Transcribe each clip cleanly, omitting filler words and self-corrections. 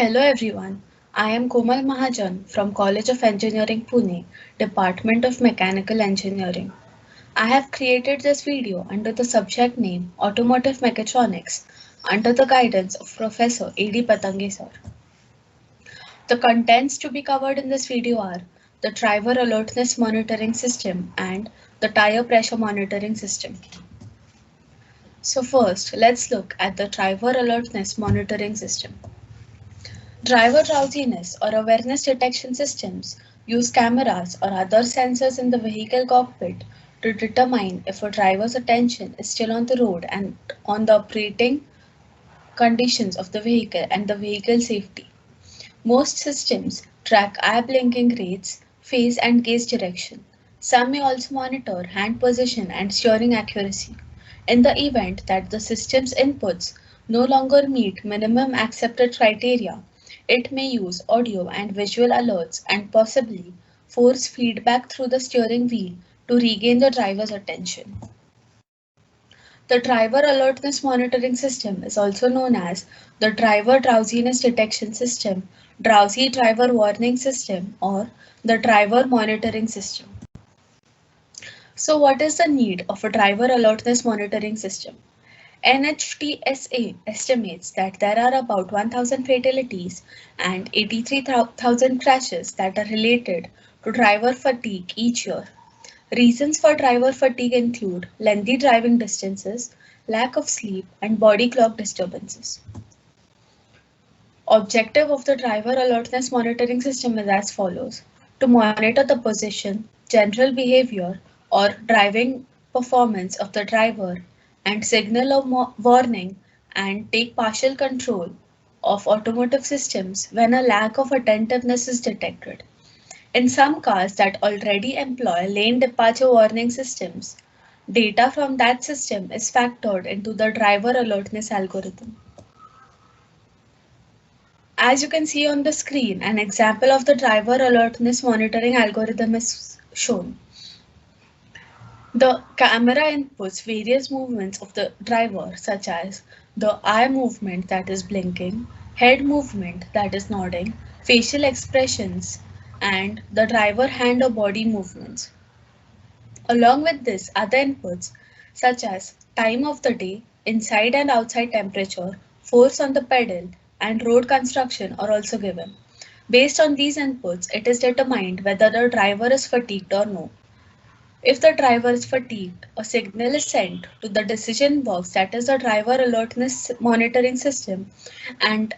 Hello everyone, I am Komal Mahajan from College of Engineering Pune, Department of Mechanical Engineering. I have created this video under the subject name Automotive Mechatronics under the guidance of Professor A.D. Patange sir. The contents to be covered in this video are the driver alertness monitoring system and the tire pressure monitoring system. So first, let's look at the driver alertness monitoring system. Driver drowsiness or awareness detection systems use cameras or other sensors in the vehicle cockpit to determine if a driver's attention is still on the road and on the operating conditions of the vehicle and the vehicle safety. Most systems track eye blinking rates, phase and gaze direction. Some may also monitor hand position and steering accuracy. In the event that the system's inputs no longer meet minimum accepted criteria, it may use audio and visual alerts and possibly force feedback through the steering wheel to regain the driver's attention. The driver alertness monitoring system is also known as the driver drowsiness detection system, drowsy driver warning system, or the driver monitoring system. So what is the need of a driver alertness monitoring system? NHTSA estimates that there are about 1,000 fatalities and 83,000 crashes that are related to driver fatigue each year. Reasons for driver fatigue include lengthy driving distances, lack of sleep, and body clock disturbances. Objective of the driver alertness monitoring system is as follows: to monitor the position, general behavior, or driving performance of the driver and signal a warning and take partial control of automotive systems when a lack of attentiveness is detected. In some cars that already employ lane departure warning systems, data from that system is factored into the driver alertness algorithm. As you can see on the screen, an example of the driver alertness monitoring algorithm is shown. The camera inputs various movements of the driver, such as the eye movement that is blinking, head movement that is nodding, facial expressions, and the driver hand or body movements. Along with this, other inputs such as time of the day, inside and outside temperature, force on the pedal, and road construction are also given. Based on these inputs, it is determined whether the driver is fatigued or no. If the driver is fatigued, a signal is sent to the decision box, that is the driver alertness monitoring system, and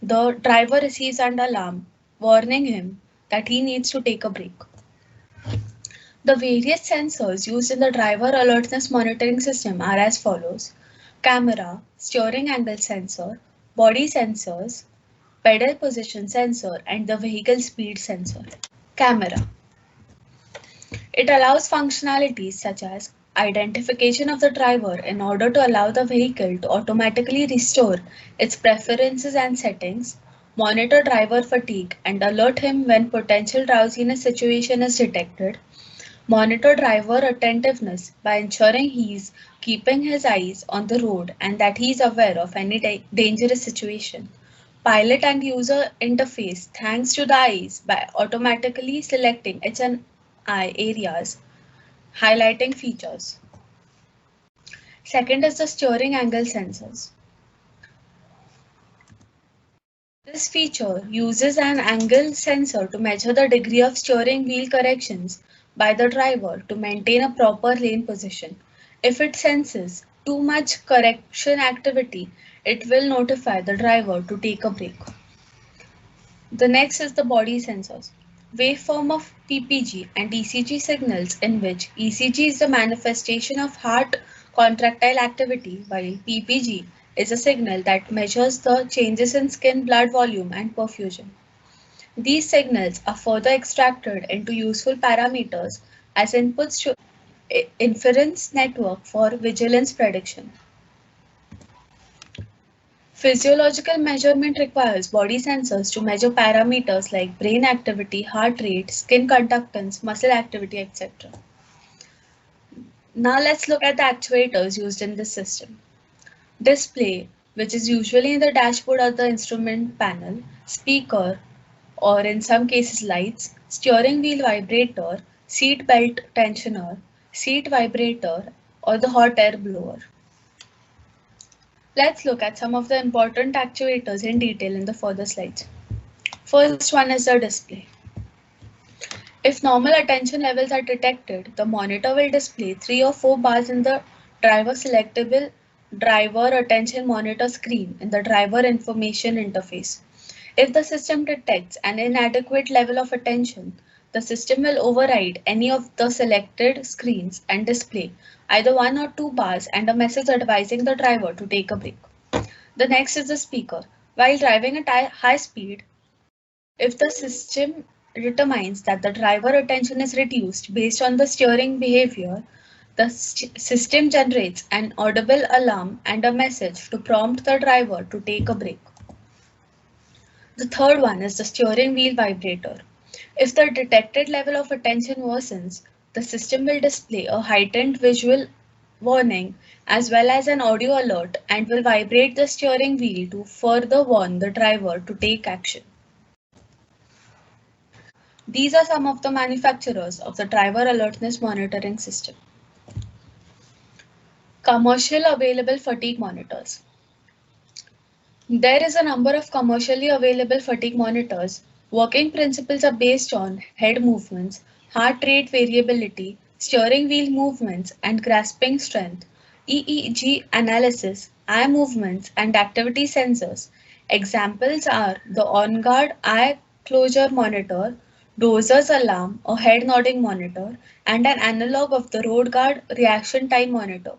the driver receives an alarm warning him that he needs to take a break. The various sensors used in the driver alertness monitoring system are as follows: camera, steering angle sensor, body sensors, pedal position sensor, and the vehicle speed sensor. Camera. It allows functionalities such as identification of the driver in order to allow the vehicle to automatically restore its preferences and settings, monitor driver fatigue and alert him when potential drowsiness situation is detected, monitor driver attentiveness by ensuring he is keeping his eyes on the road and that he is aware of any dangerous situation. Pilot and user interface thanks to the eyes by automatically selecting HNI areas, highlighting features. Second is the steering angle sensors. This feature uses an angle sensor to measure the degree of steering wheel corrections by the driver to maintain a proper lane position. If it senses too much correction activity, it will notify the driver to take a break. The next is the body sensors. Waveform of PPG and ECG signals, in which ECG is the manifestation of heart contractile activity while PPG is a signal that measures the changes in skin blood volume and perfusion. These signals are further extracted into useful parameters as inputs to inference network for vigilance prediction. Physiological measurement requires body sensors to measure parameters like brain activity, heart rate, skin conductance, muscle activity, etc. Now let's look at the actuators used in this system. Display, which is usually in the dashboard or the instrument panel, speaker, or in some cases lights, steering wheel vibrator, seat belt tensioner, seat vibrator, or the hot air blower. Let's look at some of the important actuators in detail in the further slides. First one is the display. If normal attention levels are detected, the monitor will display 3 or 4 bars in the driver selectable driver attention monitor screen in the driver information interface. If the system detects an inadequate level of attention, the system will override any of the selected screens and display either 1 or 2 bars and a message advising the driver to take a break. The next is the speaker. While driving at high speed, if the system determines that the driver attention is reduced based on the steering behavior, the system generates an audible alarm and a message to prompt the driver to take a break. The third one is the steering wheel vibrator. If the detected level of attention worsens, the system will display a heightened visual warning as well as an audio alert and will vibrate the steering wheel to further warn the driver to take action. These are some of the manufacturers of the driver alertness monitoring system. Commercial available fatigue monitors. There is a number of commercially available fatigue monitors. Working principles are based on head movements, heart rate variability, steering wheel movements, and grasping strength, EEG analysis, eye movements, and activity sensors. Examples are the on-guard eye closure monitor, dozer's alarm or head nodding monitor, and an analog of the road guard reaction time monitor.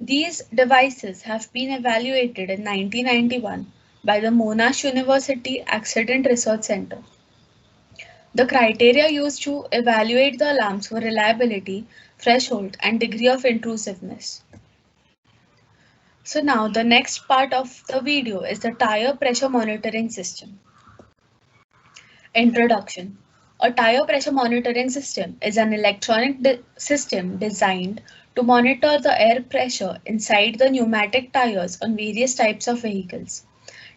These devices have been evaluated in 1991 by the Monash University Accident Research Center. The criteria used to evaluate the alarms were reliability, threshold, and degree of intrusiveness. So now the next part of the video is the tire pressure monitoring system. Introduction. A tire pressure monitoring system is an electronic system designed to monitor the air pressure inside the pneumatic tires on various types of vehicles.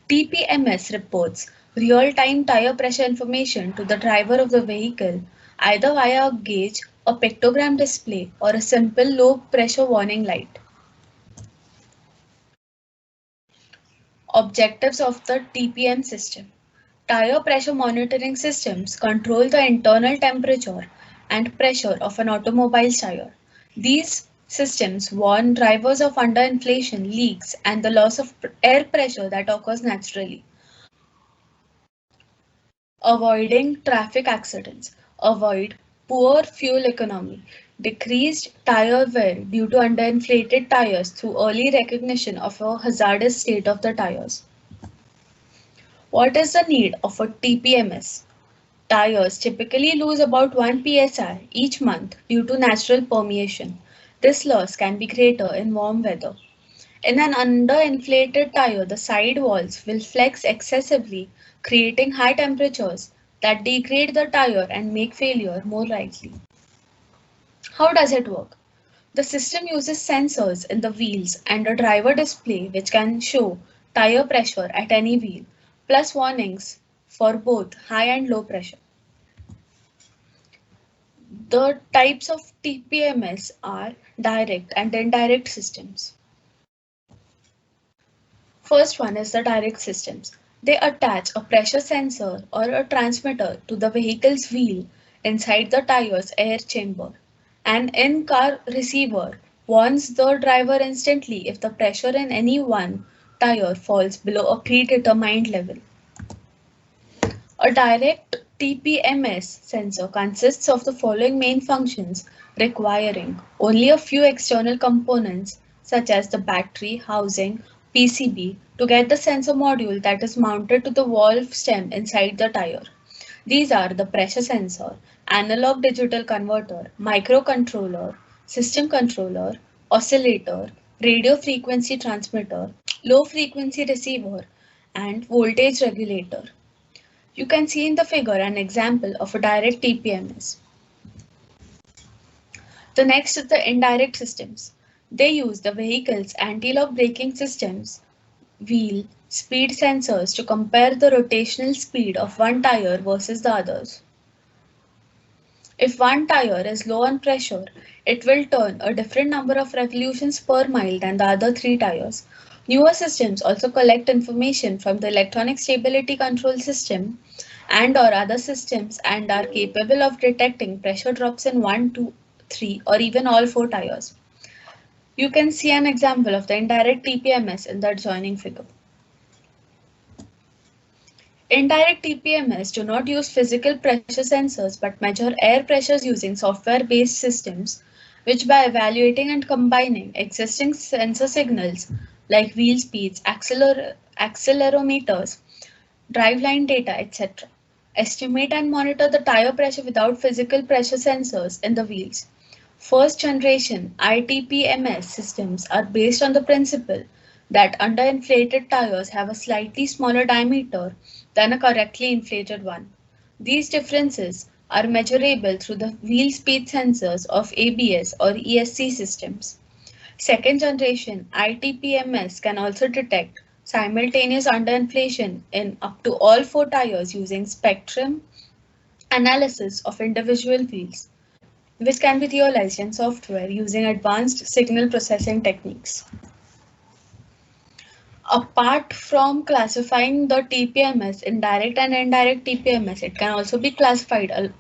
TPMS reports real-time tire pressure information to the driver of the vehicle either via a gauge, a pictogram display, or a simple low pressure warning light. Objectives of the TPM system. Tire pressure monitoring systems control the internal temperature and pressure of an automobile's tire. These systems warn drivers of underinflation, leaks, and the loss of air pressure that occurs naturally. Avoiding traffic accidents. Avoid poor fuel economy. Decreased tire wear due to underinflated tires through early recognition of a hazardous state of the tires. What is the need of a TPMS? Tires typically lose about 1 psi each month due to natural permeation. This loss can be greater in warm weather. In an underinflated tire, the side walls will flex excessively, creating high temperatures that degrade the tire and make failure more likely. How does it work? The system uses sensors in the wheels and a driver display which can show tire pressure at any wheel, plus warnings for both high and low pressure. The types of TPMS are direct and indirect systems. First one is the direct systems. They attach a pressure sensor or a transmitter to the vehicle's wheel inside the tire's air chamber. An in-car receiver warns the driver instantly if the pressure in any one tire falls below a predetermined level. A direct TPMS sensor consists of the following main functions requiring only a few external components such as the battery, housing, PCB to get the sensor module that is mounted to the valve stem inside the tire. These are the pressure sensor, analog digital converter, microcontroller, system controller, oscillator, radio frequency transmitter, low frequency receiver, and voltage regulator. You can see in the figure an example of a direct TPMS. The next is the indirect systems. They use the vehicle's anti-lock braking systems wheel speed sensors to compare the rotational speed of one tire versus the others. If one tire is low on pressure, it will turn a different number of revolutions per mile than the other three tires. Newer systems also collect information from the electronic stability control system and or other systems and are capable of detecting pressure drops in 1, 2, 3 or even all four tires. You can see an example of the indirect TPMS in the adjoining figure. Indirect TPMS do not use physical pressure sensors but measure air pressures using software-based systems, which by evaluating and combining existing sensor signals like wheel speeds, accelerometers, driveline data, etc., estimate and monitor the tire pressure without physical pressure sensors in the wheels. First generation ITPMS systems are based on the principle that underinflated tires have a slightly smaller diameter than a correctly inflated one. These differences are measurable through the wheel speed sensors of ABS or ESC systems. Second generation ITPMS can also detect simultaneous underinflation in up to all four tires using spectrum analysis of individual wheels, which can be realized in software using advanced signal processing techniques. Apart from classifying the TPMS in direct and indirect TPMS, it can also be classified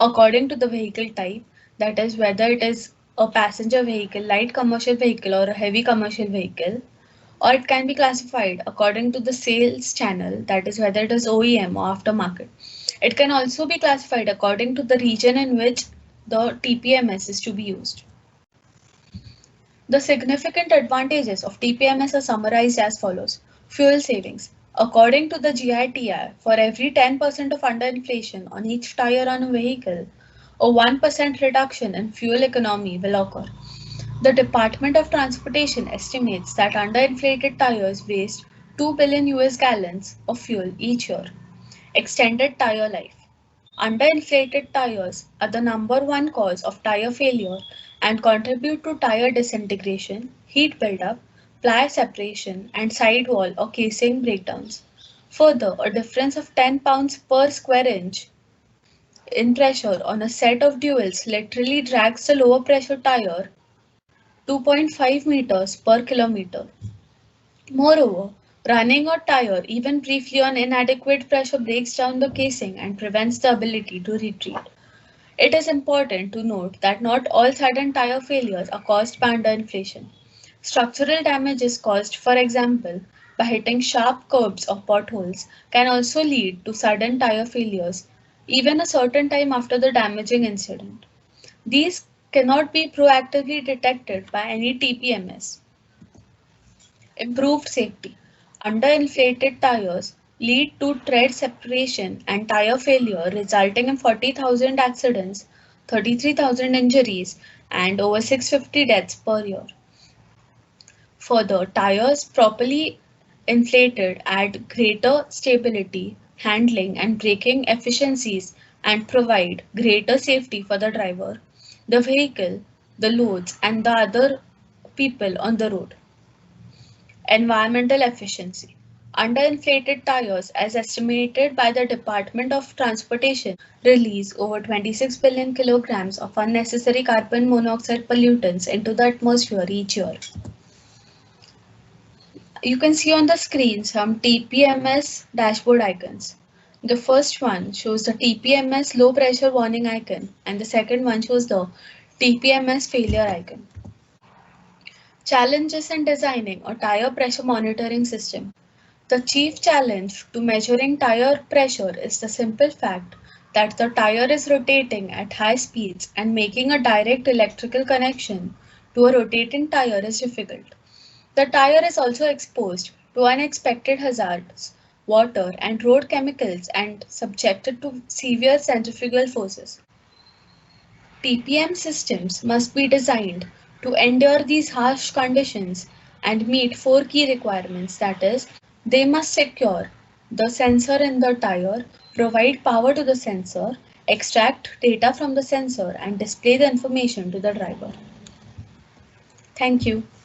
according to the vehicle type, that is, whether it is a passenger vehicle, light commercial vehicle, or a heavy commercial vehicle, or it can be classified according to the sales channel, that is, whether it is OEM or aftermarket. It can also be classified according to the region in which the TPMS is to be used. The significant advantages of TPMS are summarized as follows. Fuel savings. According to the GITI, for every 10% of underinflation on each tire on a vehicle, a 1% reduction in fuel economy will occur. The Department of Transportation estimates that underinflated tires waste 2 billion US gallons of fuel each year. Extended tire life. Underinflated tires are the number one cause of tire failure and contribute to tire disintegration, heat buildup, ply separation, and sidewall or casing breakdowns. Further, a difference of 10 pounds per square inch in pressure on a set of duals literally drags the lower pressure tire 2.5 meters per kilometer. Moreover, running a tire even briefly on inadequate pressure breaks down the casing and prevents the ability to retreat. It is important to note that not all sudden tire failures are caused by underinflation. Structural damage is caused, for example, by hitting sharp curbs or potholes, can also lead to sudden tire failures, even a certain time after the damaging incident. These cannot be proactively detected by any TPMS. Improved safety. Underinflated tires lead to tread separation and tire failure, resulting in 40,000 accidents, 33,000 injuries, and over 650 deaths per year. Further, tires properly inflated add greater stability, handling, and braking efficiencies and provide greater safety for the driver, the vehicle, the loads, and the other people on the road. Environmental efficiency. Underinflated tires, as estimated by the Department of Transportation, release over 26 billion kilograms of unnecessary carbon monoxide pollutants into the atmosphere each year. You can see on the screen some TPMS dashboard icons. The first one shows the TPMS low pressure warning icon, and the second one shows the TPMS failure icon. Challenges in designing a tire pressure monitoring system. The chief challenge to measuring tire pressure is the simple fact that the tire is rotating at high speeds and making a direct electrical connection to a rotating tire is difficult. The tire is also exposed to unexpected hazards, water and road chemicals and subjected to severe centrifugal forces. TPM systems must be designed to endure these harsh conditions and meet four key requirements, that is, they must secure the sensor in the tire, provide power to the sensor, extract data from the sensor, and display the information to the driver. Thank you.